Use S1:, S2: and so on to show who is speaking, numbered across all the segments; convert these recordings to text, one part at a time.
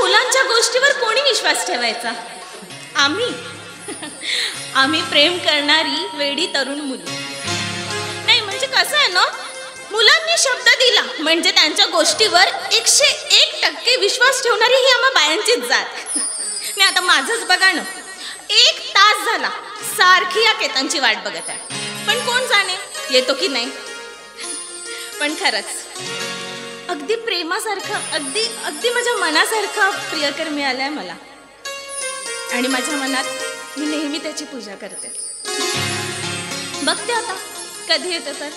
S1: मुलांच्या गोष्टीवर कोणी विश्वास ठेवायचा? आम्ही आम्ही प्रेम करणारी वेडी तरुण मुली. नाही म्हणजे कसं आहे ना, मुलांनी शब्द दिला म्हणजे त्यांच्या गोष्टीवर 101% विश्वास ठेवणारी ही आम्हा बायांचीच जात. नाही आता माझंच बघा ना, 1 तास झाला सारखी या केतनची वाट बघत आहे, पण कोण जाणे येतो की नाही. पण खरंच अगदी प्रेमासारखं, अगदी अगदी माझ्या मनासारखा प्रियकर मिळालाय मला, आणि माझ्या मनात मी नेहमी त्याची पूजा करते. बघते आता कधी येतो तर.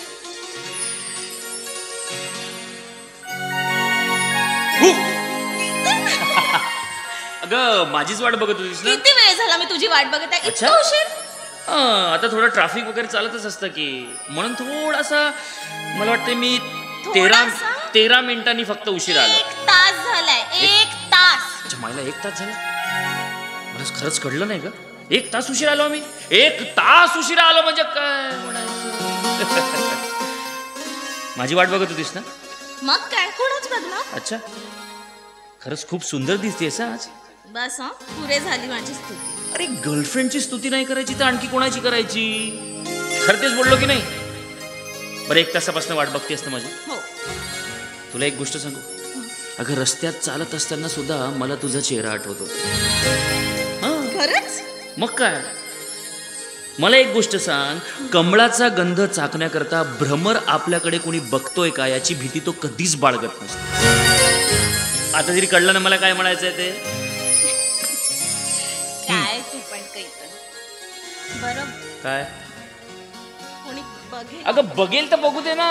S2: अगं माझीच वाट बघत होतीस ना?
S1: किती वेळ झाला मी तुझी वाट बघत आहे. इतका उशीर?
S2: आता थोडं ट्रॅफिक वगैरे चालतच असतं की, म्हणून थोडासा मला वाटतं मी 13 मिनिटांनी फक्त उशीर आलो.
S1: 1 तास झालाय. 1 तास.
S2: अच्छा मायला 1 तास झाला? मला खरंच कळलं नाही ग. 1 तास उशीर आलो आम्ही. 1 तास उशीर आलो म्हणजे काय म्हणायचं? माझी वाट बघत होतीस ना?
S1: मग काय, कोणच बघणार.
S2: अच्छा, खरंच खूप सुंदर दिसतेस आज.
S1: बस पुरे झाली माझी स्तुती.
S2: अरे गर्लफ्रेंडची स्तुती नाही करायची तर आणखी कोणाची करायची? खरं तेच बोललो की नाही? बरं 1 तासापासून वाट बघतेस ना माझी?
S1: हो.
S2: तुला एक गोष्ट सांगू? अगं रस्त्यात चालत असताना सुद्धा मला तुझा चेहरा आठवतो.
S1: खरंच?
S2: मग काय. मला एक गोष्ट सांग, कमळाचा गंध चाकण्याकरता भ्रमर आपल्याकडे कोणी बघतोय का याची भीती तो कधीच बाळगत नसतो. आता जरी कळलं ना मला काय म्हणायचंय ते.
S1: काय तू पण काही बरं
S2: काय
S1: कोणी बघेल?
S2: अगं बघेल तर बघू दे ना.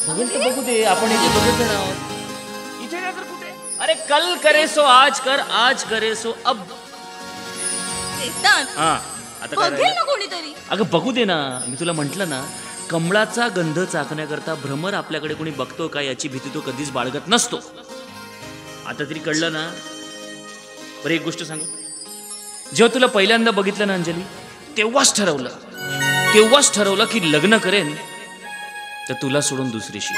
S2: बघेल तर बघू दे. आपण इथे बघत ना इथे काय कर कुठे. अरे कल करे सो आज कर, आज करे सो अब. हा आता
S1: बघेल ना कोणीतरी.
S2: अगं बघू दे ना. मी तुला म्हंटल ना, कमळाचा गंध चाकण्याकरता भ्रमर आपल्याकडे कोणी बघतो का याची भीती तो कधीच बाळगत नसतो. आता तरी कळलं ना. बरं एक गोष्ट सांगू, जेव्हा तुला पहिल्यांदा बघितलं ना अंजली, तेव्हाच ठरवलं की लग्न करेन तर तुला सोडून दुसरीशी.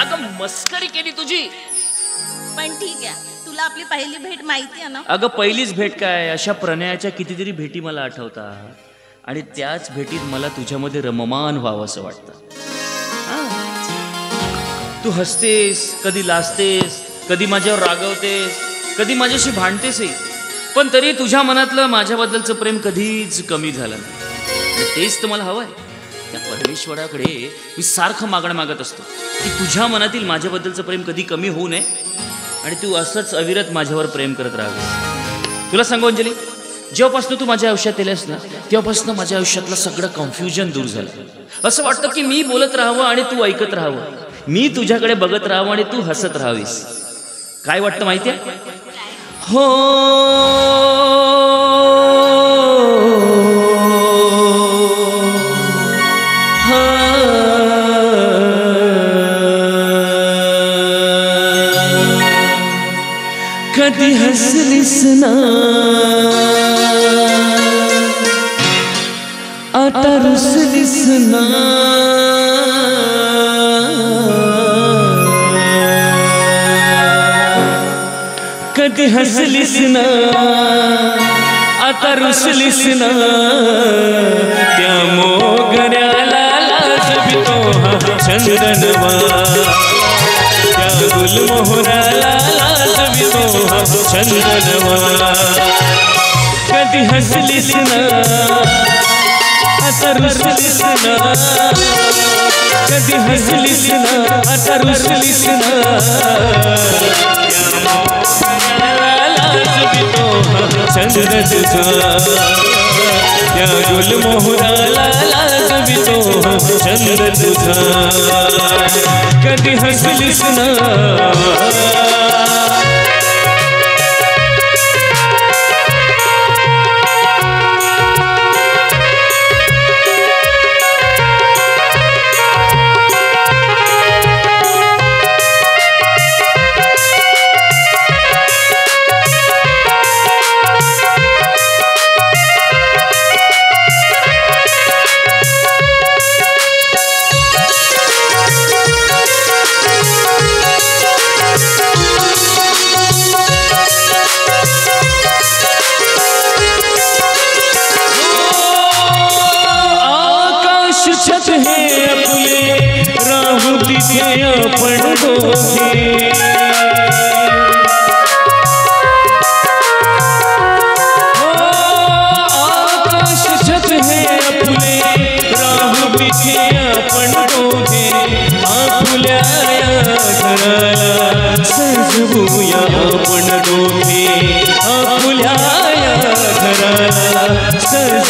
S2: अगं मस्करी केली तुझी.
S1: पण ठीक आहे, तुला आपली पहिली भेट माहिती आहे ना?
S2: अगं पहिलीच भेट काय, अशा प्रणयाच्या कितीतरी भेटी मला आठवतात, आणि त्याच भेटीत मला तुझ्यामध्ये रममान व्हावं असं वाटतं. तू हसतेस, कधी लाजतेस, कधी माझ्यावर रागवतेस, कधी माझ्याशी भांडतेसही, पण तरी तुझ्या मनातलं माझ्याबद्दलचं प्रेम कधीच कमी झालं नाही. तेच तर मला हवंय. त्या परमेश्वराकडे मी सारखं मागणं मागत असतो की तुझ्या मनातील माझ्याबद्दलचं प्रेम कधी कमी होऊ नये आणि तू असंच अविरत माझ्यावर प्रेम करत राहावेस. तुला सांगू अंजली, जेव्हापासून तू माझ्या आयुष्यात येतेस ना, तेव्हापासून माझ्या आयुष्यातलं सगळं कन्फ्युजन दूर झालं. असं वाटतं की मी बोलत राहावं आणि तू ऐकत राहावं, मी तुझ्याकडे बघत राहावं आणि तू हसत राहावीस. काय वाटतं माहितीये? हो कधी हसलीस ना, आता रुसलीस ना, कधी हसलीस ना, आता रुसलीस ना, त्या मोगऱ्याला लाजवितो हा चंदनवा, त्या गुलमोहराला लाजवितो हा चंदनवा. कधी हसलीस ना, आता रुसलीस ना, कधी हसलीस ना, आता रुसलीस ना, लाजवितो हा चंद्र तुझा, त्या गुलमोहराला लाजवितो हा चंद्र तुझा. कधी हसलीस ना.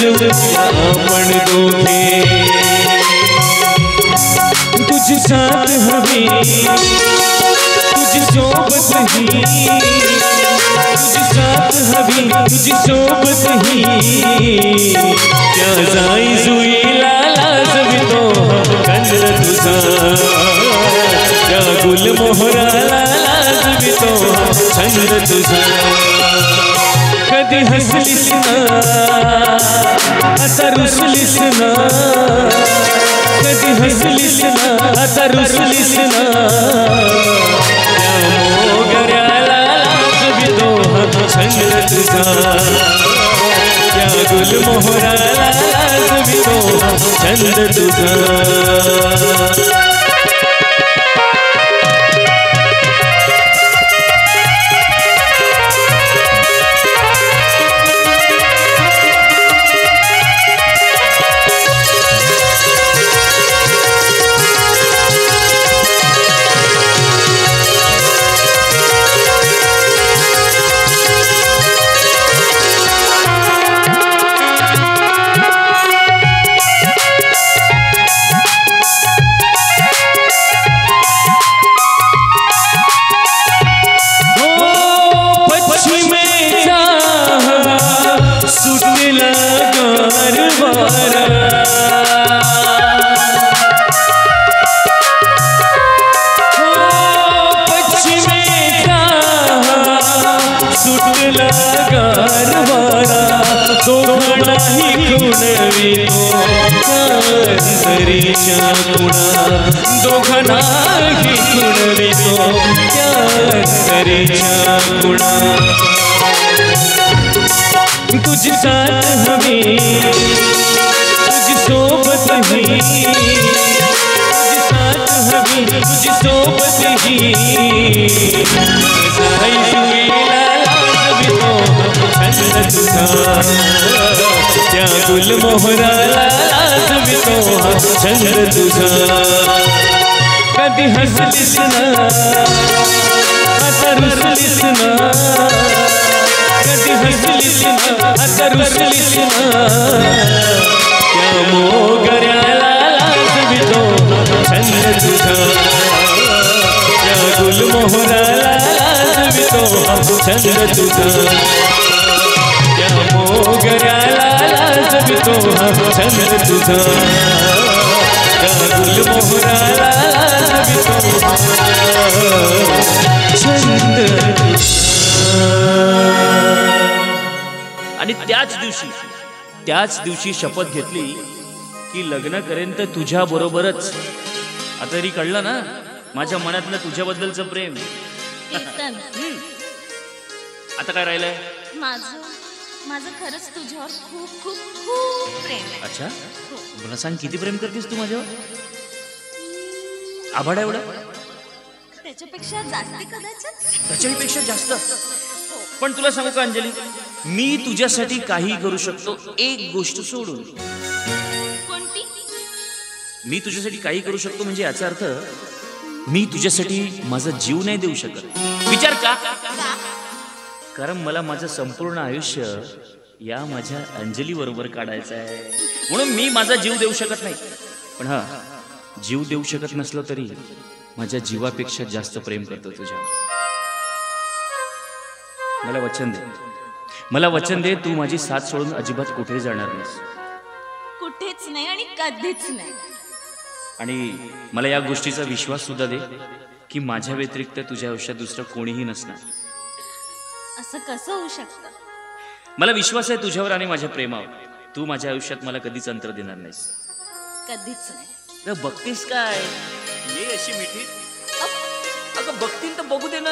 S3: रचूया आपण दोघे, तुझी साथ हवी तुझी सोबत ही, तुझी साथ हवी तुझी सोबत ही, त्या जाई जुईला लाजवितो कंजर तुझा, त्या गुलमोहराला लाजवितो छंद तुझा. कधी हसलीस ना आता रुसलीस ना, कधी हसलीस ना आता रुसलीस ना, त्या मोगऱ्याला लाजवितो छंद तुझा, त्या गुलमोहराला लाजवितो छंद तुझा. दोघांनाही खुणवितो त्याच्या गुणा, तुझी साथ हवी तुझी सोबत ही, तुझी साथ हवी तुझी सोबत ही, जाई जुईला लाजवितो छंद तुझा, त्या गुलमोहराला लाजवितो छंद तुझा. कधी हसलीस ना आता रुसलीस ना, कधी हसलीस ना आता रुसलीस ना, त्या मोगऱ्याला लाजवितो छंद तुझा, त्या गुलमोहराला लाजवितो छंद तुझा, त्या मोगऱ्याला लाजवितो छंद तुझा, त्या गुलमोहराला लाजवितो छंद.
S2: आणि त्याच दिवशी शपथ घेतली की लग्न करेन तर तुझ्या बरोबरच. आता तरी कळलं ना माझ्या मनातलं तुझ्याबद्दलचं प्रेम.
S1: कीर्तन,
S2: आता काय राहिलंय?
S1: माझं खरंच तुझ्यावर खूप खूप खूप प्रेम आहे.
S2: अच्छा, मला सांग किती प्रेम करतेस तू माझ्यावर? आभाडा एवढं?
S1: त्याच्यापेक्षा जास्त कदाचित.
S2: त्याच्यापेक्षा जास्त. पण तुला सांगू का अंजली, मी तुझ्यासाठी काही करू शकतो, एक गोष्ट सोडून.
S1: कोणती?
S2: मी तुझ्यासाठी काही करू शकतो म्हणजे याचा अर्थ मी तुझ्यासाठी माझा जीव नाही देऊ शकत. विचार का? कारण मला माझं संपूर्ण आयुष्य या माझ्या अंजली बरोबर काढायचं आहे, म्हणून मी माझा जीव देऊ शकत नाही. पण हा, जीव देऊ शकत नसलो तरी माझ्या जीवापेक्षा जास्त प्रेम करतो तुझ्यावर. मला वचन दे तू माझी साथ सोडून अजिबात कुठे जाणार नाहीस.
S1: कुठेच नाही आणि कधीच नाही.
S2: आणि मला या गोष्टीचा विश्वास सुद्धा दे की माझ्या व्यतिरिक्त तुझ्या आयुष्यात दुसरं कोणीही नसणार.
S1: असं कसं होऊ शकतं?
S2: मला विश्वास आहे तुझ्यावर आणि माझ्या प्रेमावर. तू माझ्या आयुष्यात मला कधीच अंतर देणार नाहीस.
S1: कधीच नाही.
S2: बघतीस काय ये अशी मिठी? अगं बघतील तर बघू दे ना.